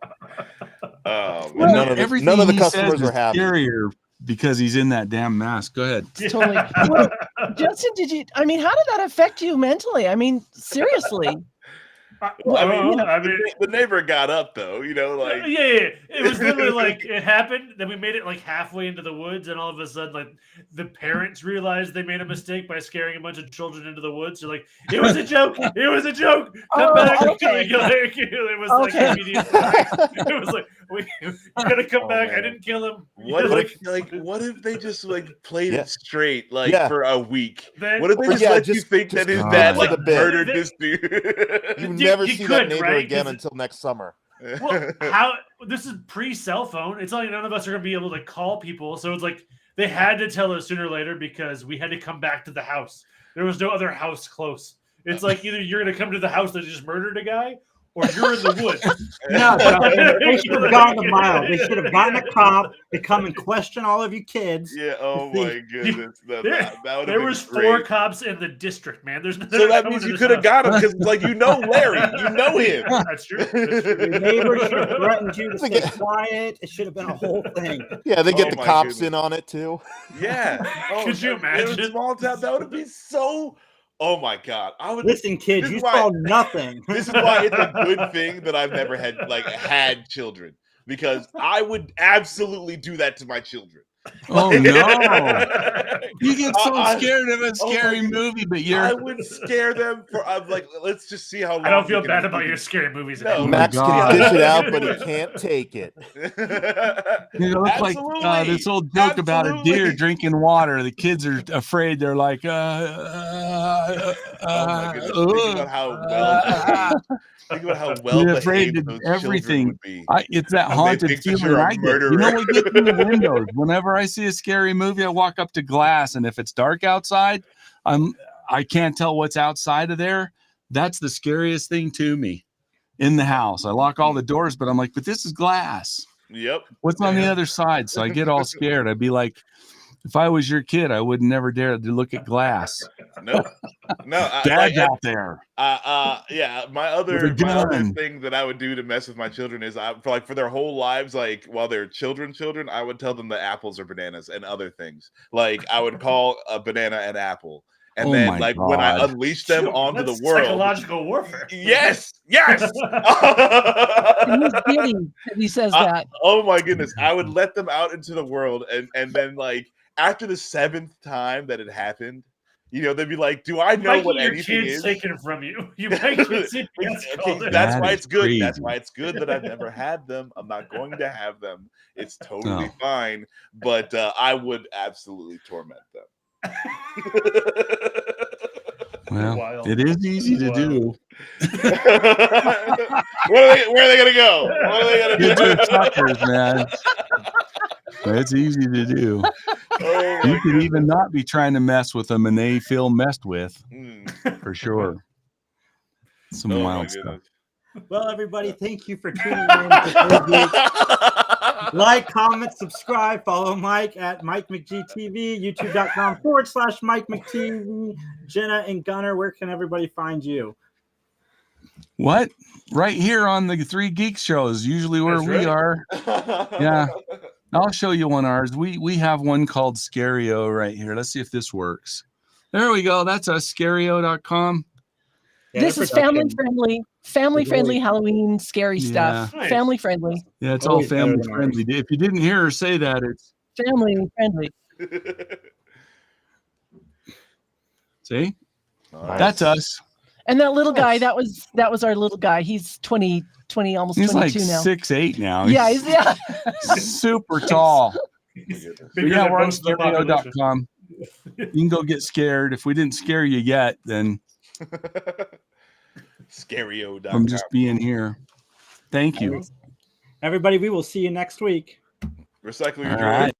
None of the customers were happy. Scarier because he's in that damn mask. Go ahead. Totally. Well, Justin, how did that affect you mentally? I mean, seriously. The neighbor got up though, like it was literally like it happened. Then we made it like halfway into the woods, and all of a sudden, like the parents realized they made a mistake by scaring a bunch of children into the woods. They're like, "It was a joke! It was a joke! Come back!" Okay. It was like immediate. It was like, "We gotta come back! Man. I didn't kill him." What if they just like played it straight for a week? What if they just let you think that his dad like murdered this dude? You never see that neighbor again until next summer. Well, this is pre-cell phone. It's like none of us are going to be able to call people. So it's like they had to tell us sooner or later because we had to come back to the house. There was no other house close. It's like either you're going to come to the house that just murdered a guy or you're in the woods. No, they should have gotten a mile. They should have gotten a cop to come and question all of you kids. Yeah. Oh my goodness. There was 4 cops in the district, man. So that means you could have got him because, like, Larry, you know him. That's true. Your neighbor should have threatened you to stay quiet. It should have been a whole thing. Yeah, they get the cops in on it too. Yeah. Could you imagine? In a small town, that would be so. Oh my God! Listen, kids. You saw nothing. This is why it's a good thing that I've never had children, because I would absolutely do that to my children. Oh no! You get so scared of a scary movie, but I would scare them for. I'm like, let's just see how long. I don't feel bad about your scary movies. No, Max can dish it out, but he can't take it. You look like this old joke about a deer drinking water. The kids are afraid. They're like, oh my goodness. Think about how well you're afraid of everything. Would be. It's that haunted feeling I get. You know what gets me in the windows? Whenever I see a scary movie, I walk up to glass, and if it's dark outside, I can't tell what's outside of there. That's the scariest thing to me in the house. I lock all the doors, but I'm like, but this is glass. Yep. What's on the other side? So I get all scared. I'd be like, if I was your kid, I would never dare to look at glass. No. Dad's out there. My other thing that I would do to mess with my children is for their whole lives, like while they're children, I would tell them that apples are bananas and other things. Like I would call a banana an apple. And then, like, when I unleash them onto the world, psychological warfare. Yes. He's kidding. He says that. Oh my goodness! I would let them out into the world, and then like after the 7th time that it happened, they'd be like, "Do I know what anything is?" Taken from you. You might get That's why it's good. Crazy. That's why it's good that I've never had them. I'm not going to have them. It's totally fine. But I would absolutely torment them. Well, it is easy to do. Where are they gonna go? What are they gonna do? They're suckers, man. It's easy to do. You could even not be trying to mess with them, and they feel messed with for sure. Some wild stuff. Well, everybody, thank you for tuning in. Like, comment, subscribe, follow Mike at Mike McGTV, youtube.com/Mike McTV. Jenna and Gunnar, where can everybody find you? What? Right here on the Three Geeks shows, usually where That's we right. are. Yeah. I'll show you one of ours. We have one called Scario right here. Let's see if this works. There we go. That's us, scario.com. Yeah, this is family friendly Halloween scary stuff. Nice. Family friendly. Yeah, it's all family friendly. If you didn't hear her say that, it's family friendly. See? Nice. That's us. And that little guy, that was our little guy. He's 20, almost He's 22 like now. 6'8" now. Yeah, he's super tall. Bigger Yeah, than we're on most of the population. stereo.com. You can go get scared. If we didn't scare you yet, then Scario.com. from just being here. Thank you. Everybody, we will see you next week. Recycle your All joy. right.